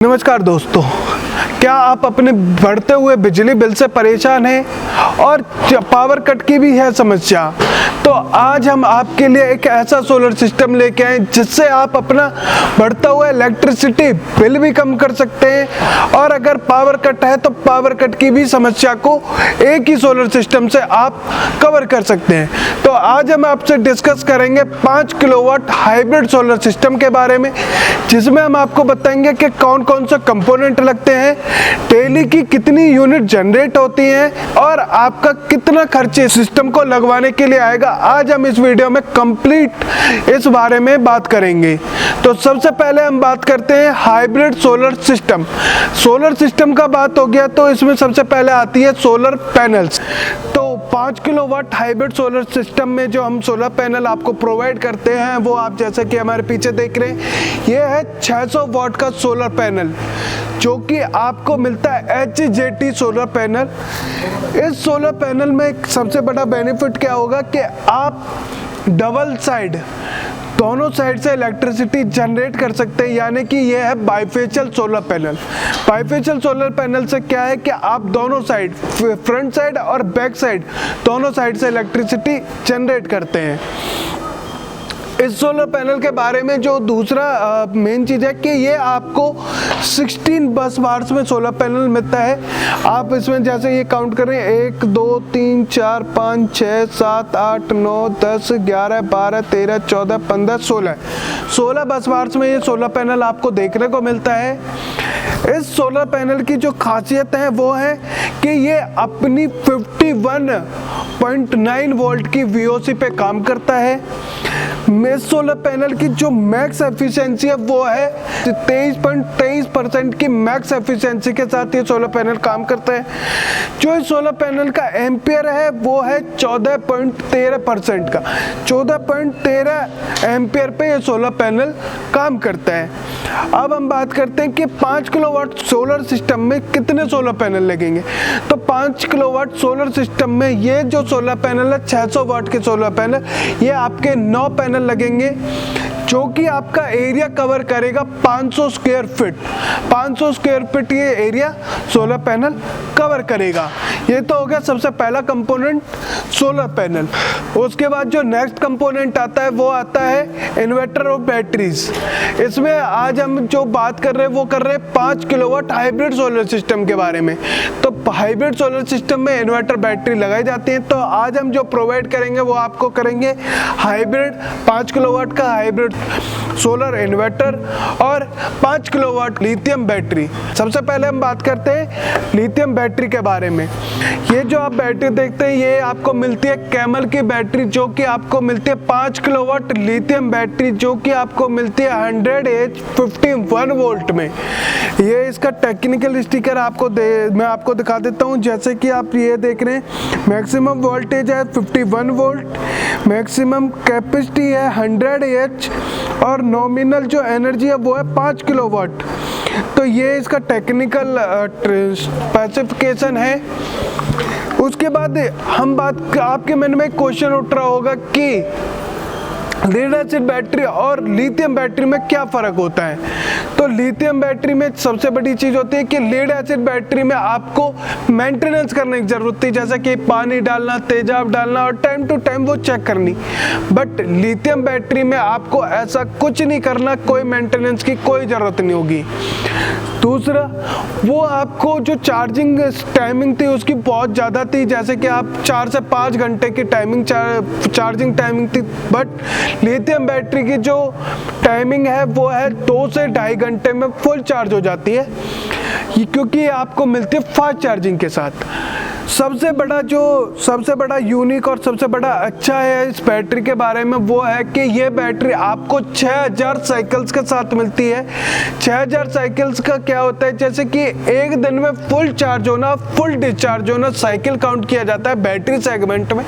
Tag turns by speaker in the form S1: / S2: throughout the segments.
S1: नमस्कार दोस्तों, क्या आप अपने बढ़ते हुए बिजली बिल से परेशान हैं और पावर कट की भी है समस्या? तो आज हम आपके लिए एक ऐसा सोलर सिस्टम लेके आए जिससे आप अपना बढ़ता हुआ इलेक्ट्रिसिटी बिल भी कम कर सकते हैं और अगर पावर कट है तो पावर कट की भी समस्या को एक ही सोलर सिस्टम से आप कवर कर सकते हैं। तो आज हम आपसे डिस्कस करेंगे 5 किलोवाट हाइब्रिड सोलर सिस्टम के बारे में, जिसमें हम आपको बताएंगे कि कौन कौन से कंपोनेंट लगते हैं, डेली की कितनी यूनिट जनरेट होती हैं और आपका कितना खर्च इस सिस्टम को लगवाने के लिए आएगा। आज हम इस वीडियो में कंप्लीट इस बारे में बात करेंगे। तो सबसे पहले हम बात करते हैं hybrid solar system. Solar system का बात हो गया तो इसमें सबसे पहले आती है सोलर पैनल्स। तो 5 किलोवाट हाइब्रिड सोलर सिस्टम में जो हम सोलर पैनल आपको प्रोवाइड करते हैं वो आप जैसे कि हमारे पीछे देख रहे हैं, ये है 600 वाट का सोलर पैनल जो कि आपको मिलता है HJT सोलर पैनल। इस सोलर पैनल में सबसे बड़ा बेनिफिट क्या होगा कि आप डबल साइड दोनों साइड से इलेक्ट्रिसिटी जनरेट कर सकते हैं, यानी कि ये है bifacial solar panel. Bifacial solar panel से क्या है कि आप दोनों साइड, फ्रंट साइड और बैक साइड, दोनों साइड से इलेक्ट्रिसिटी जनरेट करते हैं। इस सोलर पैनल के बारे में जो दूसरा मेन चीज़ है कि ये आपको 16 बस बार्स में सोलर पैनल मिलता है। आप इसमें जैसे ये काउंट करें 1 2 3 4 5 6 7 8 9 10 11 12 13 14 15 16 बस बार्स में ये सोलर पैनल आपको देखने को मिलता है। इस सोलर पैनल की जो खासियत है वो है कि ये अपनी 51.9 वोल्ट की VOC पे काम करता है। इस सोलर पैनल की जो मैक्स एफिशिएंसी है वो है 23.23% की मैक्स एफिशिएंसी के साथ ये सोलर पैनल काम करता है। जो इस सोलर पैनल का एम्पियर है वो है 14.13% का। 14.13 एम्पियर पे ये सोलर पैनल काम करता है। अब हम बात करते हैं कि 5 किलोवाट सोलर सिस्टम में कितने सोलर पैनल लगेंगे। तो 5 किलोवाट सोलर सिस्टम में ये जो सोलर पैनल है 600 वाट के सोलर पैनल, ये आपके 9 पैनल लगेंगे जो कि आपका एरिया कवर करेगा 500 स्क्वायर फीट। 500 स्क्वायर फीट ये एरिया सोलर पैनल कवर करेगा। ये तो हो गया सबसे पहला कंपोनेंट सोलर पैनल। उसके बाद जो नेक्स्ट कंपोनेंट आता है वो आता है इन्वर्टर और बैटरीज। इसमें आज हम जो बात कर रहे हैं वो कर रहे हैं 5 किलोवाट हाइब्रिड सोलर सिस्टम के बारे में। तो हाइब्रिड सोलर सिस्टम में इन्वर्टर बैटरी लगाई जाती है। तो आज हम जो प्रोवाइड करेंगे वो आपको करेंगे हाइब्रिड 5 किलोवाट का हाइब्रिड सोलर इन्वर्टर और 5 किलोवाट लिथियम बैटरी। सबसे पहले हम बात करते हैं लिथियम बैटरी के बारे में। ये जो आप बैटरी देखते हैं ये आपको मिलती है कैमल की बैटरी, जो कि आपको मिलती है 5 किलोवाट लिथियम बैटरी, जो कि आपको मिलती है 100H 51 वोल्ट में। ये इसका टेक्निकल स्टिकर मैं आपको दिखा देता हूँ। जैसे कि आप ये देख रहे हैं, मैक्सिमम वोल्टेज है 51 वोल्ट, मैक्सिमम कैपेसिटी है 100H और नॉमिनल जो एनर्जी है वो है 5 किलोवाट। तो ये इसका टेक्निकल स्पेसिफिकेशन है। उसके बाद आपके मन में एक क्वेश्चन उठ रहा होगा कि लीड एसिड बैटरी और लिथियम बैटरी में क्या फ़र्क होता है। तो लिथियम बैटरी में सबसे बड़ी चीज़ होती है कि लीड एसिड बैटरी में आपको मेंटेनेंस करने की ज़रूरत होती है, जैसे कि पानी डालना, तेजाब डालना और टाइम टू टाइम वो चेक करनी। बट लिथियम बैटरी में आपको ऐसा कुछ नहीं करना, कोई मेंटेनेंस की कोई ज़रूरत नहीं होगी। दूसरा, वो आपको जो चार्जिंग टाइमिंग थी उसकी बहुत ज़्यादा थी, जैसे कि आप 4 से 5 घंटे की चार्जिंग टाइमिंग थी। बट लिथियम बैटरी की जो टाइमिंग है वो है 2 से 2.5 घंटे में फुल चार्ज हो जाती है, क्योंकि आपको मिलती है फास्ट चार्जिंग के साथ। सबसे बड़ा यूनिक और सबसे बड़ा अच्छा है इस बैटरी के बारे में वो है कि ये बैटरी आपको 6000 साइकिल्स के साथ मिलती है। 6000 साइकिल्स का क्या होता है, जैसे कि एक दिन में फुल चार्ज होना, फुल डिस्चार्ज होना साइकिल काउंट किया जाता है बैटरी सेगमेंट में।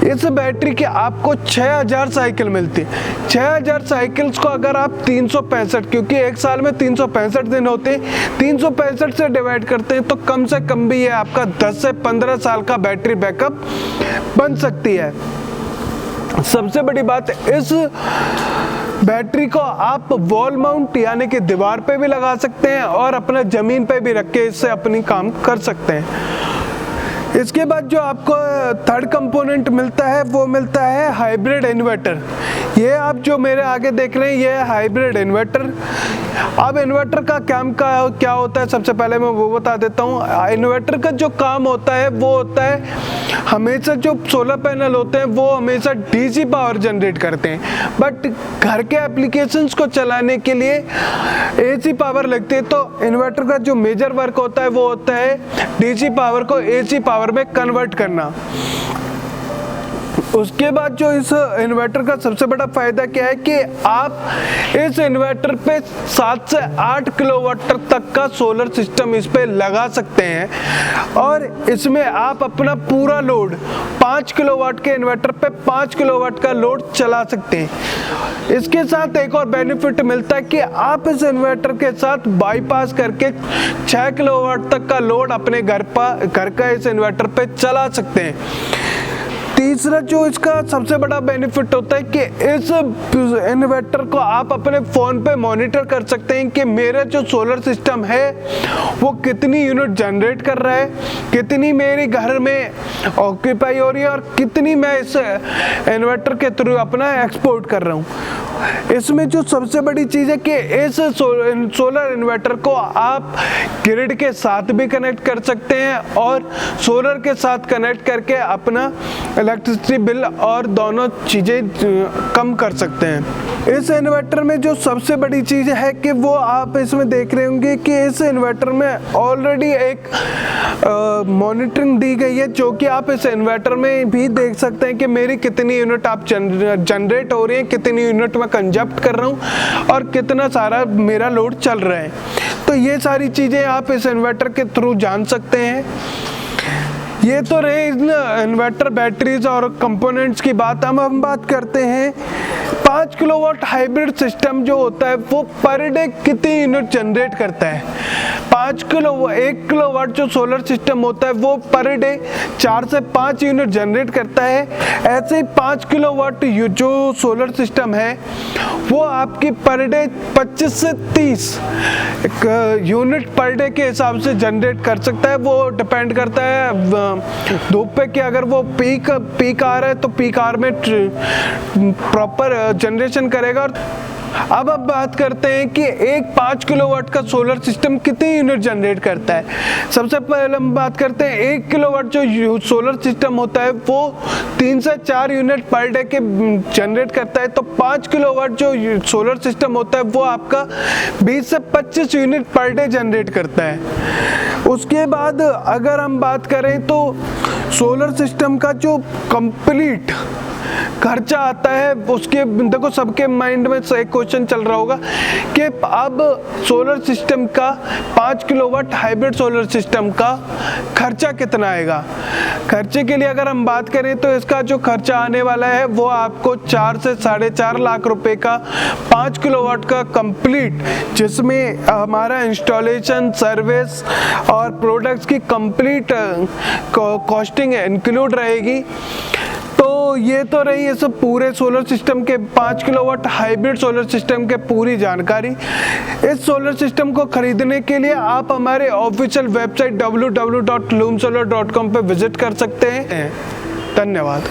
S1: इस बैटरी की आपको 6000 साइकिल मिलती है। 6000 साइकिल्स को अगर आप 365, क्योंकि एक साल में 365 दिन होते हैं, 365 से डिवाइड करते हैं तो कम से कम भी ये आपका 10 से 15 साल का बैटरी बैकअप बन सकती है। सबसे बड़ी बात इस बैटरी को आप वॉल माउंट यानी कि दीवार पे भी लगा सकते हैं और अपना ज़मीन पे भी रख के इससे अपनी काम कर सकते हैं। इसके बाद जो आपको थर्ड कंपोनेंट मिलता है वो मिलता है हाइब्रिड इन्वर्टर। ये आप जो मेरे आगे देख रहे हैं ये है हाइब्रिड इन्वर्टर। अब इन्वर्टर का काम क्या होता है, सबसे पहले मैं वो बता देता हूँ। इन्वर्टर का जो काम होता है वो होता है, हमेशा जो सोलर पैनल होते हैं वो हमेशा डीसी पावर जनरेट करते हैं, बट घर के एप्लीकेशंस को चलाने के लिए एसी पावर लगती है। तो इन्वर्टर का जो मेजर वर्क होता है वो होता है डीसी पावर को एसी पावर में कन्वर्ट करना। उसके बाद जो इस इन्वर्टर का सबसे बड़ा फ़ायदा क्या है कि आप इस इन्वर्टर पे 7 से 8 किलोवाट तक का सोलर सिस्टम इस पे लगा सकते हैं और इसमें आप अपना पूरा लोड 5 किलोवाट के इन्वर्टर पे 5 किलोवाट का लोड चला सकते हैं। इसके साथ एक और बेनिफिट मिलता है कि आप इस इन्वर्टर के साथ बाईपास करके 6 किलोवाट तक का लोड अपने घर का इस इन्वर्टर पे चला सकते हैं। तीसरा जो इसका सबसे बड़ा बेनिफिट होता है कि इस इन्वर्टर को आप अपने फ़ोन पे मॉनिटर कर सकते हैं कि मेरा जो सोलर सिस्टम है वो कितनी यूनिट जनरेट कर रहा है, कितनी मेरी घर में ऑक्यूपाई हो रही है और कितनी मैं इस इन्वर्टर के थ्रू अपना एक्सपोर्ट कर रहा हूँ। इसमें जो सबसे बड़ी चीज़ है कि इस सोलर इन्वर्टर को आप ग्रिड के साथ भी कनेक्ट कर सकते हैं और सोलर के साथ कनेक्ट करके अपना इलेक्ट्रिसिटी बिल और दोनों चीज़ें कम कर सकते हैं। इस इन्वर्टर में जो सबसे बड़ी चीज़ है कि वो आप इसमें देख रहे होंगे कि इस इन्वर्टर में ऑलरेडी एक मॉनिटरिंग दी गई है, जो कि आप इस इन्वर्टर में भी देख सकते हैं कि मेरी कितनी यूनिट आप जनरेट हो रही है, कितनी यूनिट मैं कंजप्ट कर रहा हूँ और कितना सारा मेरा लोड चल रहा है। तो ये सारी चीज़ें आप इस इन्वर्टर के थ्रू जान सकते हैं। ये तो रहे इन्वर्टर बैटरीज और कंपोनेंट्स की बात। हम बात करते हैं 5 किलोवाट हाइब्रिड सिस्टम जो होता है वो पर डे कितनी यूनिट जनरेट करता है। 1 किलोवाट जो सोलर सिस्टम होता है वो पर डे 4 से 5 यूनिट जनरेट करता है। ऐसे ही 5 किलोवाट जो सोलर सिस्टम है वो आपकी पर डे 25 से 30 यूनिट पर डे के हिसाब से जनरेट कर सकता है। वो डिपेंड करता है धूप पे कि अगर वो पीक आ रहा है तो पीक आवर में प्रॉपर जनरेशन करेगा। अब बात करते हैं कि एक 5 किलोवाट का सोलर सिस्टम कितनी यूनिट जनरेट करता है। सबसे पहले हम बात करते हैं 1 किलोवाट जो सोलर सिस्टम होता है वो 3 से 4 यूनिट पर डे के जनरेट करता है। तो 5 किलोवाट जो सोलर सिस्टम होता है वो आपका 20 से 25 यूनिट पर डे जनरेट करता है। उसके बाद अगर हम बात करें तो सोलर सिस्टम का जो कंप्लीट खर्चा आता है उसके, देखो सबके माइंड में एक क्वेश्चन चल रहा होगा कि अब सोलर सिस्टम का 5 किलोवाट हाइब्रिड सोलर सिस्टम का खर्चा कितना आएगा। खर्चे के लिए अगर हम बात करें तो इसका जो खर्चा आने वाला है वो आपको 4 से 4.5 लाख रुपए का 5 किलोवाट का कंप्लीट, जिसमें हमारा इंस्टॉलेशन, सर्विस और प्रोडक्ट्स की कंप्लीट कॉस्टिंग इंक्लूड रहेगी। तो ये तो रही है सब पूरे सोलर सिस्टम के 5 किलोवाट हाइब्रिड सोलर सिस्टम के पूरी जानकारी। इस सोलर सिस्टम को खरीदने के लिए आप हमारे ऑफिशियल वेबसाइट www.loomsolar.com पे विजिट कर सकते हैं। धन्यवाद।